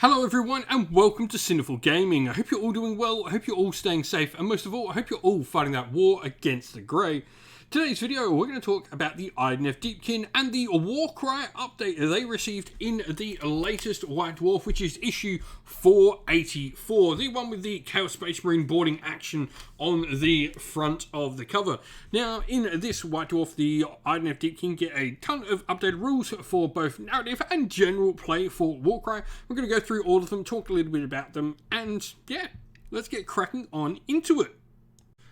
Hello everyone and welcome to Sinful Gaming. I hope you're all doing well, I hope you're all staying safe, and most of all, I hope you're all fighting that war against the Grey. Today's video, we're going to talk about the Idoneth Deepkin and the Warcry update that they received in the latest White Dwarf, which is issue 484, the one with the Chaos Space Marine boarding action on the front of the cover. Now, in this White Dwarf, the Idoneth Deepkin get a ton of updated rules for both narrative and general play for Warcry. We're going to go through all of them, talk a little bit about them, and yeah, let's get cracking on into it.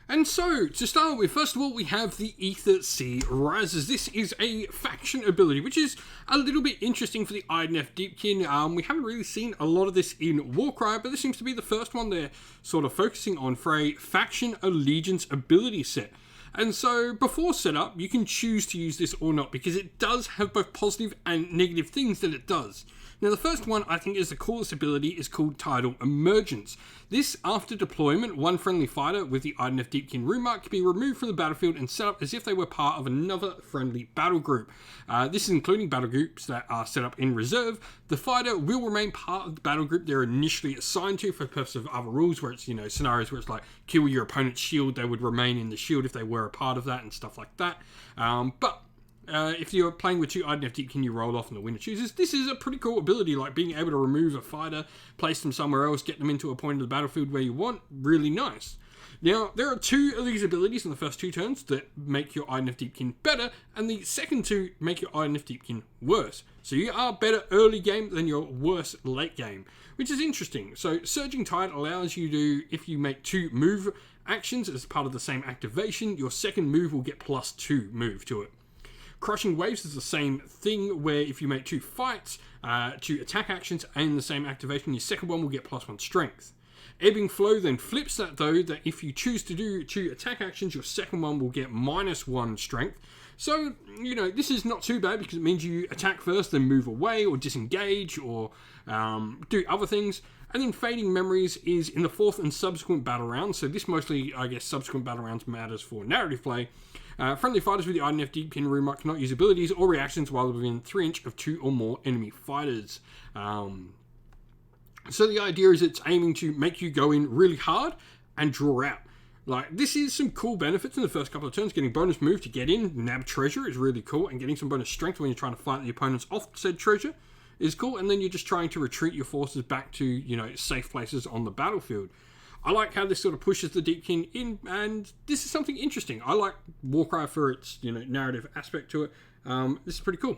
And so, to start with, first of all, we have the Ether Sea Risers. This is a faction ability, which is a little bit interesting for the Idoneth Deepkin. We haven't really seen a lot of this in Warcry, but this seems to be the first one they're sort of focusing on for a faction allegiance ability set. And so, before setup, you can choose to use this or not, because it does have both positive and negative things that it does. Now, the first one I think is the coolest ability is called Tidal Emergence. This, after deployment, one friendly fighter with the Idoneth Deepkin rune mark can be removed from the battlefield and set up as if they were part of another friendly battle group. This is including battle groups that are set up in reserve. The fighter will remain part of the battle group they're initially assigned to for the purpose of other rules, where it's, you know, scenarios where it's like kill your opponent's shield, they would remain in the shield if they were a part of that and stuff like that. If you're playing with two Idoneth Deepkin, you roll off and the winner chooses. This is a pretty cool ability, like being able to remove a fighter, place them somewhere else, get them into a point of the battlefield where you want. Really nice. Now, there are two of these abilities in the first two turns that make your Idoneth Deepkin better, and the second two make your Idoneth Deepkin worse. So you are better early game than your worse late game, which is interesting. So Surging Tide allows you to, if you make two move actions as part of the same activation, your second move will get +2 move to it. Crushing Waves is the same thing, where if you make two fights, two attack actions and the same activation, your second one will get +1 strength. Ebbing Flow then flips that, though, that if you choose to do two attack actions, your second one will get -1 strength. So, you know, this is not too bad because it means you attack first, then move away or disengage or do other things. And then Fading Memories is in the fourth and subsequent battle rounds. So this mostly, I guess, subsequent battle rounds matters for narrative play. Friendly fighters with the Idoneth Deepkin rune mark cannot use abilities or reactions while within 3 inches of 2 or more enemy fighters. So the idea is it's aiming to make you go in really hard and draw out. Like, this is some cool benefits in the first couple of turns. Getting bonus move to get in, nab treasure is really cool, and getting some bonus strength when you're trying to fight the opponents off said treasure is cool, and then you're just trying to retreat your forces back to, you know, safe places on the battlefield. I like how this sort of pushes the Deepkin in, and this is something interesting. I like Warcry for its, you know, narrative aspect to it. This is pretty cool.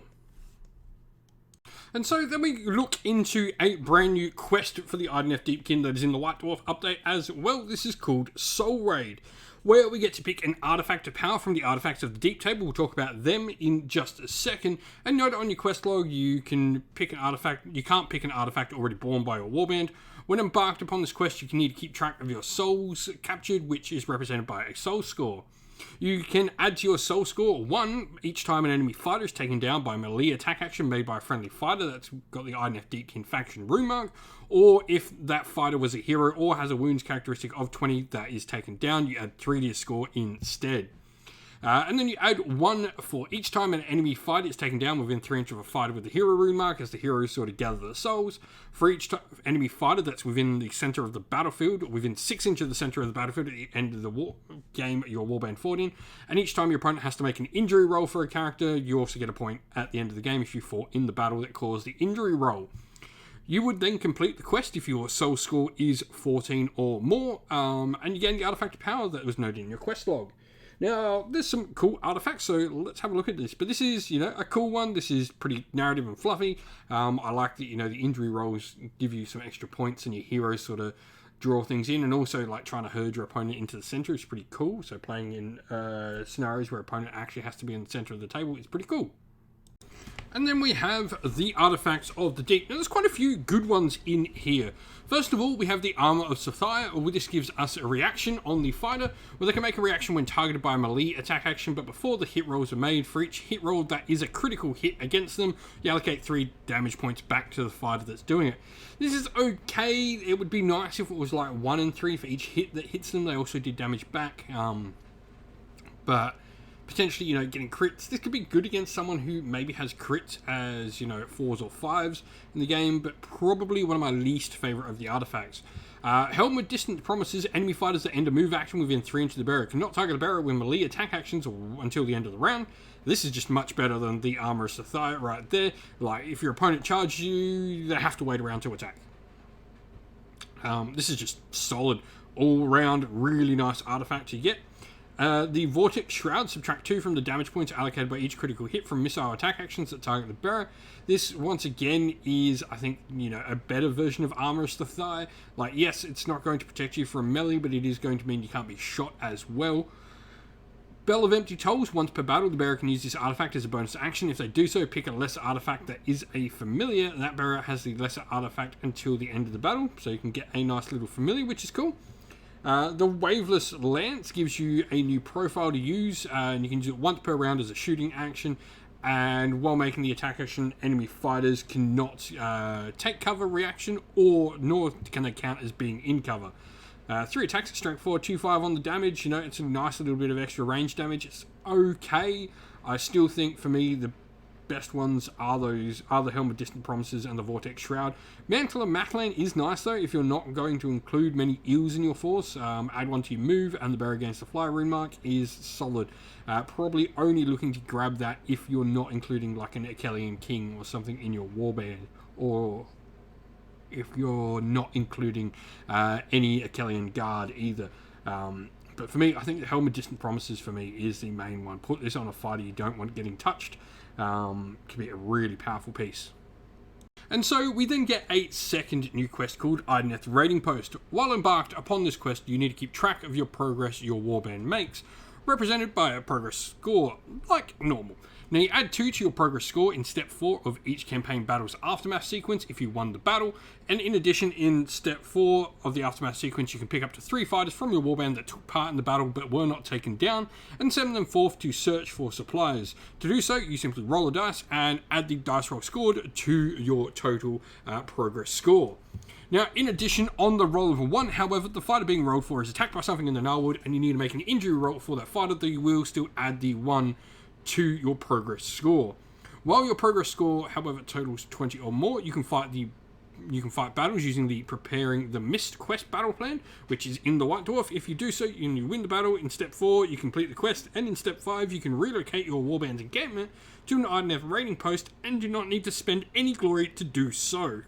And so then we look into a brand new quest for the Idoneth Deepkin that is in the White Dwarf update as well. This is called Soul Raid, where we get to pick an artifact of power from the artifacts of the Deep Table. We'll talk about them in just a second. And note on your quest log, you can pick an artifact. You can't pick an artifact already born by your warband. When embarked upon this quest, you can need to keep track of your souls captured, which is represented by a soul score. You can add to your soul score 1 each time an enemy fighter is taken down by a melee attack action made by a friendly fighter that's got the Idoneth Deepkin faction rune mark, or if that fighter was a hero or has a wounds characteristic of 20 that is taken down, you add 3 to your score instead. And then you add 1 for each time an enemy fighter is taken down within 3 inches of a fighter with the hero rune mark, as the heroes sort of gather the souls. For each enemy fighter that's within the center of the battlefield, within 6 inches of the center of the battlefield at the end of the game your warband fought in. And each time your opponent has to make an injury roll for a character, you also get a point at the end of the game if you fought in the battle that caused the injury roll. You would then complete the quest if your soul score is 14 or more, and you gain the artifact of power that was noted in your quest log. Now, there's some cool artifacts, so let's have a look at this. But this is, you know, a cool one. This is pretty narrative and fluffy. I like that, you know, the injury rolls give you some extra points and your heroes sort of draw things in. And also, like, trying to herd your opponent into the center is pretty cool. So playing in scenarios where opponent actually has to be in the center of the table is pretty cool. And then we have the artifacts of the deep. Now, there's quite a few good ones in here. First of all, we have the Armor of Sophia, where this gives us a reaction on the fighter, where they can make a reaction when targeted by a melee attack action, but before the hit rolls are made. For each hit roll that is a critical hit against them, you allocate 3 damage points back to the fighter that's doing it. This is okay. It would be nice if it was like 1 and 3 for each hit that hits them. They also did damage back, but potentially, getting crits. This could be good against someone who maybe has crits as, 4s or 5s in the game, but probably one of my least favourite of the artifacts. Helm with Distant promises enemy fighters that end a move action within 3 inches of the bearer cannot target the bearer with melee attack actions until the end of the round. This is just much better than the Armorous the Thigh right there. Like, if your opponent charges you, they have to wait around to attack. This is just solid, all-round, really nice artifact to get. The Vortex Shroud, subtract 2 from the damage points allocated by each critical hit from missile attack actions that target the bearer. This, once again, is, I think, a better version of Armorous the Thigh. Like, yes, it's not going to protect you from melee, but it is going to mean you can't be shot as well. Bell of Empty Tolls, once per battle, the bearer can use this artifact as a bonus action. If they do so, pick a lesser artifact that is a familiar. That bearer has the lesser artifact until the end of the battle, so you can get a nice little familiar, which is cool. The Waveless Lance gives you a new profile to use, and you can use it once per round as a shooting action. And while making the attack action, enemy fighters cannot take cover reaction, nor can they count as being in cover. 3 attacks at strength 4, 2-5 on the damage. It's a nice little bit of extra range damage. It's okay. I still think, for me, the best ones are the Helm of Distant Promises and the Vortex Shroud. Mantle of Machlan is nice, though, if you're not going to include many eels in your force. Add 1 to your move, and the Bear Against the Fly rune mark is solid. Probably only looking to grab that if you're not including, like, an Achillean King or something in your warband, or if you're not including any Achillean Guard either. But for me, I think the Helm of Distant Promises for me is the main one. Put this on a fighter you don't want getting touched. Can be a really powerful piece. And so we then get a second new quest called Idoneth Raiding Post. While embarked upon this quest, you need to keep track of your progress your warband makes, represented by a progress score, like normal. Now, you add 2 to your progress score in Step 4 of each campaign battle's Aftermath sequence if you won the battle, and in addition, in Step 4 of the Aftermath sequence, you can pick up to 3 fighters from your warband that took part in the battle but were not taken down, and send them forth to search for supplies. To do so, you simply roll a dice and add the dice roll scored to your total progress score. Now, in addition, on the roll of a 1, however, the fighter being rolled for is attacked by something in the Gnarlwood, and you need to make an injury roll for that fighter, though you will still add the 1 to your progress score. While your progress score, however, totals 20 or more, you can fight battles using the Preparing the Mist quest battle plan, which is in the White Dwarf. If you do so, you win the battle. In Step 4, you complete the quest, and in Step 5, you can relocate your warband's encampment to an Idoneth Raiding Post and do not need to spend any glory to do so.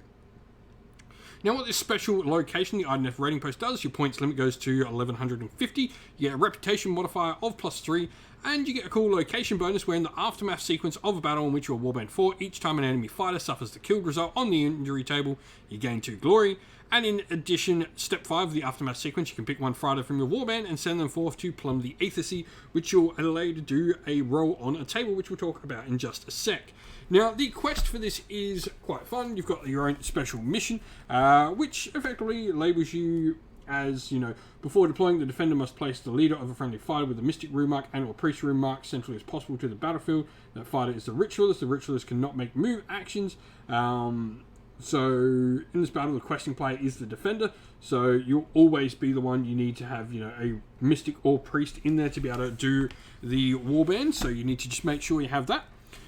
Now, what this special location, the Idoneth Raiding Post, does, your points limit goes to 1150, you get a reputation modifier of +3, and you get a cool location bonus where in the Aftermath sequence of a battle in which your warband fought, each time an enemy fighter suffers the killed result on the injury table, you gain 2 glory. And in addition, Step 5 of the Aftermath sequence, you can pick 1 fighter from your warband and send them forth to plumb the Aether Sea, which you'll allow you to do a roll on a table, which we'll talk about in just a sec. Now, the quest for this is quite fun. You've got your own special mission, which effectively labels you as, before deploying, the defender must place the leader of a friendly fighter with a Mystic rune mark and or Priest rune mark centrally as possible to the battlefield. That fighter is the Ritualist. The Ritualist cannot make move actions. So, in this battle, the questing player is the defender. So, you'll always be the one. You need to have, a Mystic or Priest in there to be able to do the warband. So, you need to just make sure you have that.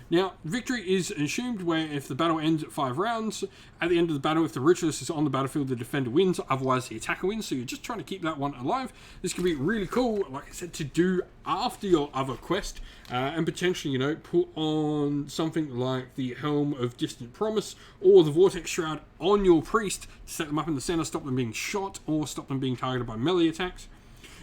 Now, victory is assumed where if the battle ends at 5 rounds, at the end of the battle, if the Ritualist is on the battlefield, the defender wins, otherwise the attacker wins, so you're just trying to keep that one alive. This can be really cool, like I said, to do after your other quest, and potentially, put on something like the Helm of Distant Promise, or the Vortex Shroud on your Priest, to set them up in the center, stop them being shot, or stop them being targeted by melee attacks.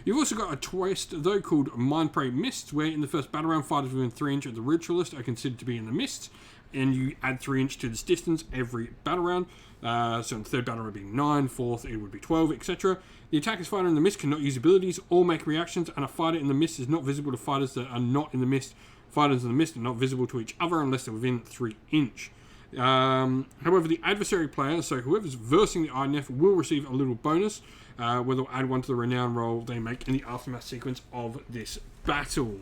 You've also got a twist, though, called Mindprey Mists, where in the first battle round, fighters within 3 inches of the Ritualist are considered to be in the mists, and you add 3 inches to this distance every battle round. So in the third battle round, it would be 9, fourth, it would be 12, etc. The attacker's fighter in the mist cannot use abilities or make reactions, and a fighter in the mist is not visible to fighters that are not in the mist. Fighters in the mist are not visible to each other unless they're within 3 inches. However, the adversary player, so whoever's versing the Idoneth, will receive a little bonus, where they'll add 1 to the renown roll they make in the Aftermath sequence of this battle.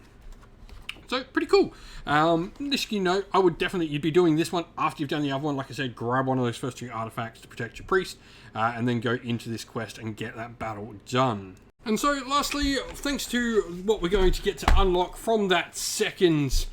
So, pretty cool. This, I would definitely, you'd be doing this one after you've done the other one. Like I said, grab one of those first 2 artifacts to protect your priest, and then go into this quest and get that battle done. And so lastly, thanks to what we're going to get to unlock from that second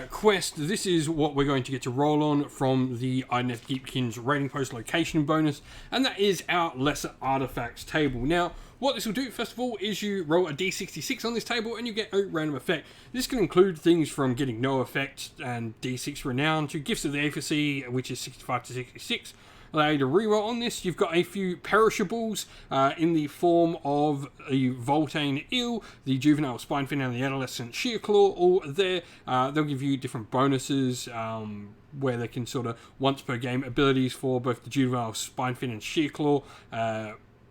quest, this is what we're going to get to roll on from the Idoneth Deepkin's raiding post location bonus, and that is our lesser artifacts table. Now, what this will do, first of all, is you roll a d66 on this table and you get a random effect. This can include things from getting no effect and d6 renown to gifts of the Apathy, which is 65 to 66. Allow you to reroll on this. You've got a few perishables in the form of the Voltane Eel, the Juvenile Spinefin, and the Adolescent Shearclaw, all there. They'll give you different bonuses where they can sort of once per game abilities for both the Juvenile Spinefin and Shearclaw,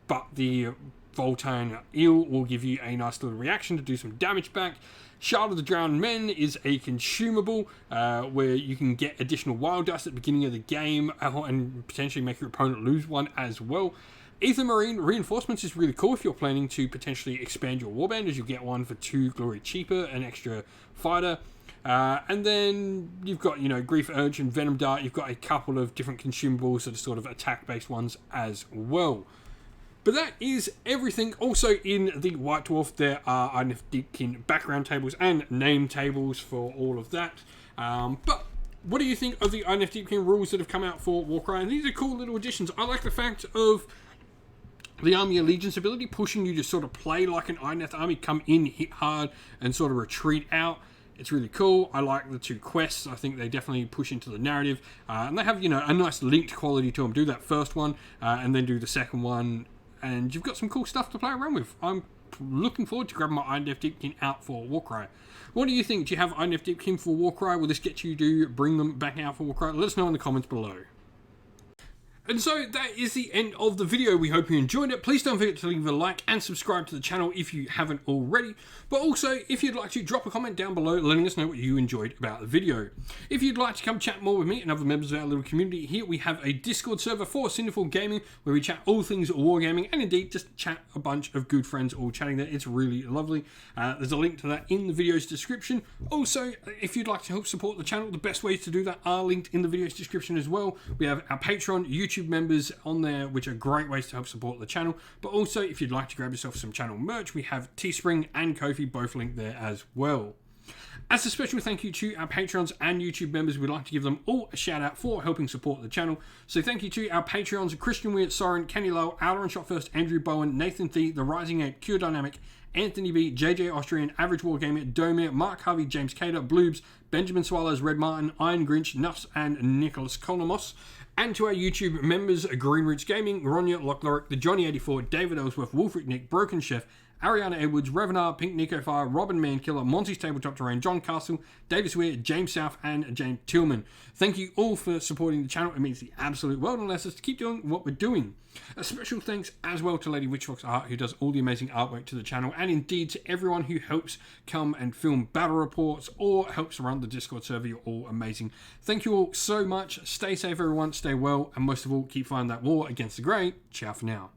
but the Voltane Eel will give you a nice little reaction to do some damage back. Shard of the Drowned Men is a consumable where you can get additional wild dust at the beginning of the game and potentially make your opponent lose one as well. Ether Marine Reinforcements is really cool if you're planning to potentially expand your warband, as you get one for 2 glory cheaper, an extra fighter. And then you've got, Grief Urge and Venom Dart. You've got a couple of different consumables that are sort of attack-based ones as well. But that is everything. Also in the White Dwarf, there are Idoneth Deepkin background tables and name tables for all of that. But what do you think of the Idoneth Deepkin rules that have come out for Warcry? And these are cool little additions. I like the fact of the Army Allegiance ability pushing you to sort of play like an Idoneth army, come in, hit hard, and sort of retreat out. It's really cool. I like the 2 quests. I think they definitely push into the narrative. And they have, a nice linked quality to them. Do that first one, and then do the second one. And you've got some cool stuff to play around with. I'm looking forward to grabbing my Idoneth Deepkin out for Warcry. What do you think? Do you have Idoneth Deepkin for Warcry? Will this get you to bring them back out for Warcry? Let us know in the comments below. And so that is the end of the video. We hope you enjoyed it. Please don't forget to leave a like and subscribe to the channel if you haven't already. But also, if you'd like to, drop a comment down below letting us know what you enjoyed about the video. If you'd like to come chat more with me and other members of our little community here, we have a Discord server for Sinful Gaming where we chat all things wargaming and indeed just chat a bunch of good friends all chatting there. It's really lovely. There's a link to that in the video's description. Also, if you'd like to help support the channel, the best ways to do that are linked in the video's description as well. We have our Patreon, YouTube members on there, which are great ways to help support the channel. But also, if you'd like to grab yourself some channel merch, we have Teespring and Ko-fi, both linked there as well. As a special thank you to our Patreons and YouTube members, we'd like to give them all a shout out for helping support the channel. So thank you to our Patreons: Christian Weir, Soren, Kenny Lowe, Outer and Shot First, Andrew Bowen, Nathan Thee, The Rising Ape, Cure Dynamic, Anthony B, JJ Austrian, Average Wargamer, Domir, Mark Harvey, James Cater, Bloobs, Benjamin Swallows, Red Martin, Iron Grinch, Nuffs, and Nicholas Kolomos. And to our YouTube members: Green Roots Gaming, Ronya, Lochloric, The Johnny84, David Ellsworth, Wolfric Nick, Broken Chef, Ariana Edwards, Revenar, Pink Nico Fire, Robin Mankiller, Monty's Tabletop Terrain, John Castle, Davis Weir, James South, and James Tillman. Thank you all for supporting the channel. It means the absolute world and allows us to keep doing what we're doing. A special thanks as well to Lady Witchfox Art, who does all the amazing artwork to the channel, and indeed to everyone who helps come and film battle reports or helps run the Discord server. You're all amazing. Thank you all so much. Stay safe, everyone. Stay well, and most of all, keep fighting that war against the grey. Ciao for now.